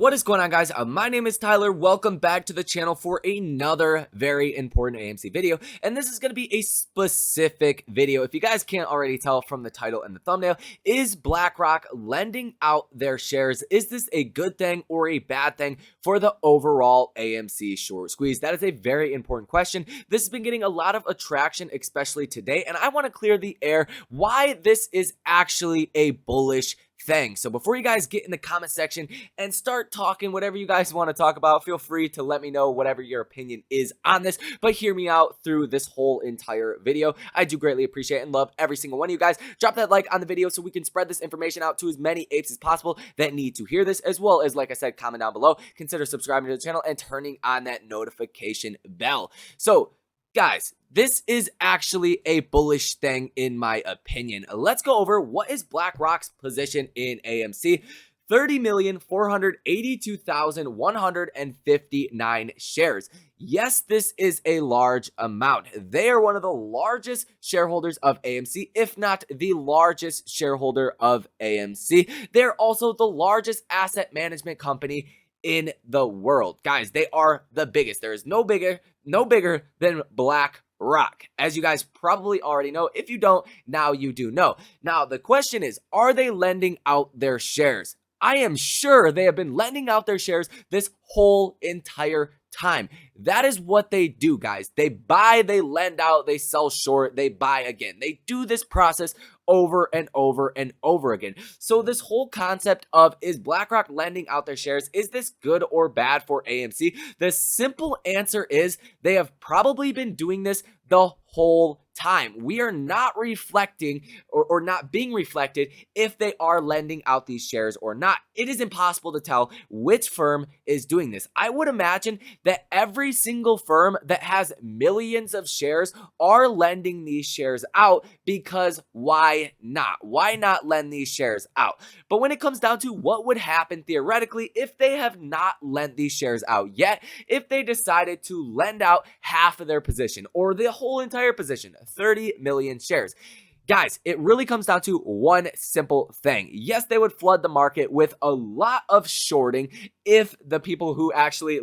What is going on, guys? My name is Tyler. Welcome back to the channel for another very important AMC video, and this is going to be a specific video. If you guys can't already tell from the title and the thumbnail, is BlackRock lending out their shares? Is this a good thing or a bad thing for the overall AMC short squeeze? That is a very important question. This has been getting a lot of attraction, especially today, and I want to clear the air why this is actually a bullish thing. So before you guys get in the comment section and start talking whatever you guys want to talk about, feel free to let me know whatever your opinion is on this, but hear me out through this whole entire video. I do greatly appreciate and love every single one of you guys. Drop that like on the video so we can spread this information out to as many apes as possible that need to hear this, as well as, like I said, comment down below, consider subscribing to the channel and turning on that notification bell. So guys, this is actually a bullish thing in my opinion. Let's go over what is BlackRock's position in AMC. 30,482,159 shares. Yes, this is a large amount. They are one of the largest shareholders of AMC, if not the largest shareholder of AMC. They're also the largest asset management company in the world. Guys, they are the biggest. There is no bigger than BlackRock. As you guys probably already know. If you don't, now you do know. Now, the question is, are they lending out their shares? I am sure they have been lending out their shares this whole entire time. That is what they do, guys. They buy, they lend out, they sell short, they buy again. They do this process over and over and over again. So this whole concept of, is BlackRock lending out their shares, is this good or bad for AMC? The simple answer is they have probably been doing this the whole time. We are not reflecting or not being reflected if they are lending out these shares or not. It is impossible to tell which firm is doing this. I would imagine that every single firm that has millions of shares are lending these shares out, because why not? Why not lend these shares out? But when it comes down to what would happen theoretically if they have not lent these shares out yet, if they decided to lend out half of their position or the whole entire position, 30 million shares. Guys, it really comes down to one simple thing. Yes, they would flood the market with a lot of shorting if the people who actually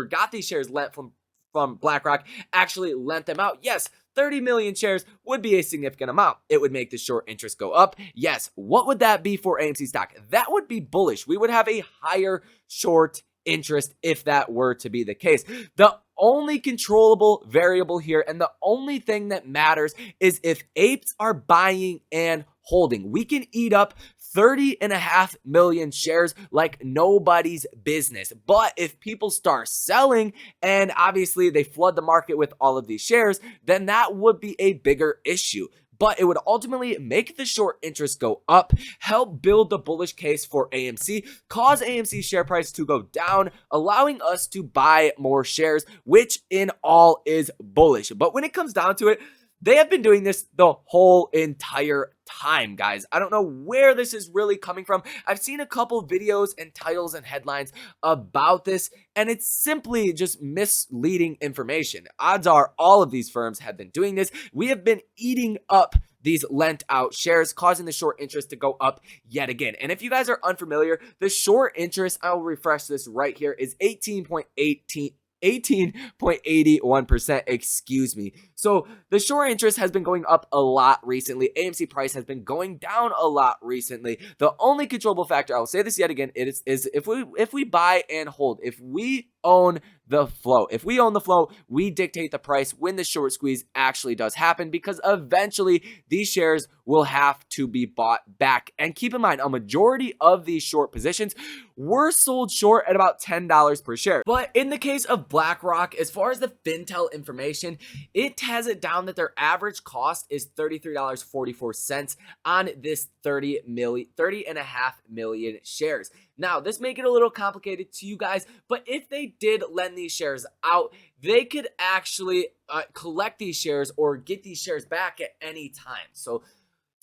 got these shares lent from BlackRock actually lent them out. Yes, 30 million shares would be a significant amount. It would make the short interest go up. Yes, what would that be for AMC stock? That would be bullish. We would have a higher short interest if that were to be the case. The only controllable variable here, and the only thing that matters, is if apes are buying and holding. We can eat up 30.5 million shares like nobody's business. But if people start selling and obviously they flood the market with all of these shares, then that would be a bigger issue. But it would ultimately make the short interest go up, help build the bullish case for AMC, cause AMC share price to go down, allowing us to buy more shares, which in all is bullish. But when it comes down to it, they have been doing this the whole entire time, guys. I don't know where this is really coming from. I've seen a couple videos and titles and headlines about this, and it's simply just misleading information. Odds are all of these firms have been doing this. We have been eating up these lent out shares, causing the short interest to go up yet again. And if you guys are unfamiliar, the short interest, I will refresh this right here, is 18.81%, excuse me. So the short interest has been going up a lot recently. AMC price has been going down a lot recently. The only controllable factor, I'll say this yet again, is if we buy and hold, if we own the flow. If we own the flow, we dictate the price when the short squeeze actually does happen, because eventually these shares will have to be bought back. And keep in mind, a majority of these short positions were sold short at about $10 per share. But in the case of BlackRock, as far as the Fintel information, it has it down that their average cost is $33.44 on this 30.5 million shares. Now, this may get a little complicated to you guys, but if they did lend these shares out, they could actually collect these shares or get these shares back at any time. So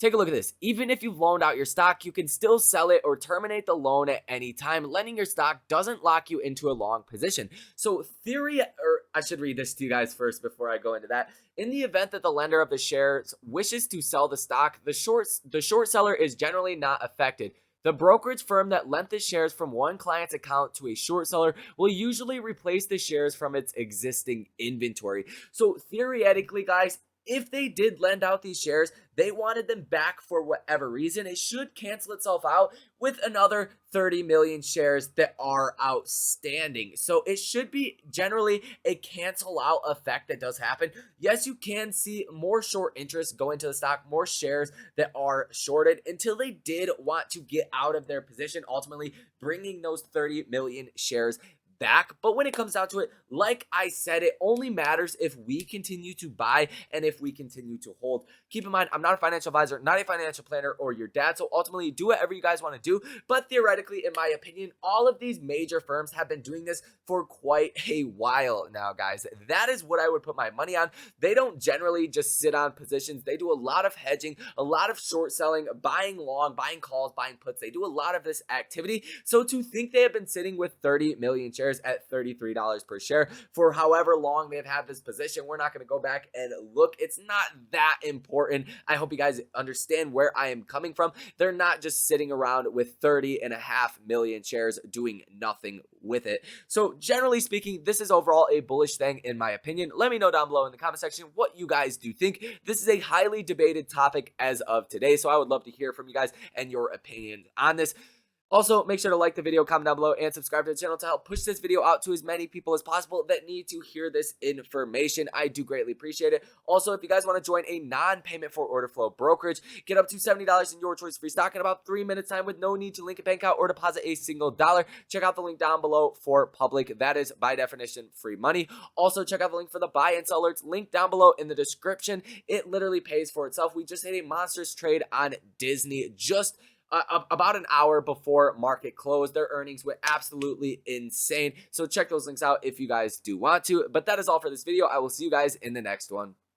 take a look at this. Even if you've loaned out your stock, you can still sell it or terminate the loan at any time. Lending your stock doesn't lock you into a long position. So I should read this to you guys first before I go into that. In the event that the lender of the shares wishes to sell the stock, the short seller is generally not affected. The brokerage firm that lent the shares from one client's account to a short seller will usually replace the shares from its existing inventory. So theoretically, guys, if they did lend out these shares, they wanted them back for whatever reason, it should cancel itself out with another 30 million shares that are outstanding. So it should be generally a cancel out effect that does happen. Yes, you can see more short interest go into the stock, more shares that are shorted until they did want to get out of their position, ultimately bringing those 30 million shares back. But when it comes down to it, like I said, it only matters if we continue to buy and if we continue to hold. Keep in mind, I'm not a financial advisor, not a financial planner or your dad, so ultimately do whatever you guys want to do. But theoretically, in my opinion, all of these major firms have been doing this for quite a while now, guys. That is what I would put my money on. They don't generally just sit on positions. They do a lot of hedging, a lot of short selling, buying long, buying calls, buying puts. They do a lot of this activity. So to think they have been sitting with 30 million shares at $33 per share for however long they've had this position, we're not going to go back and look. It's not that important. I hope you guys understand where I am coming from. They're not just sitting around with 30.5 million shares doing nothing with it. So generally speaking, this is overall a bullish thing in my opinion. Let me know down below in the comment section what you guys do think. This is a highly debated topic as of today, so I would love to hear from you guys and your opinions on this. Also, make sure to like the video, comment down below, and subscribe to the channel to help push this video out to as many people as possible that need to hear this information. I do greatly appreciate it. Also, if you guys want to join a non-payment for order flow brokerage, get up to $70 in your choice free stock in about 3 minutes time with no need to link a bank account or deposit a single dollar. Check out the link down below for public. That is, by definition, free money. Also, check out the link for the buy and sell alerts, link down below in the description. It literally pays for itself. We just had a monstrous trade on Disney just about an hour before market close. Their earnings went absolutely insane. So check those links out if you guys do want to. But that is all for this video. I will see you guys in the next one.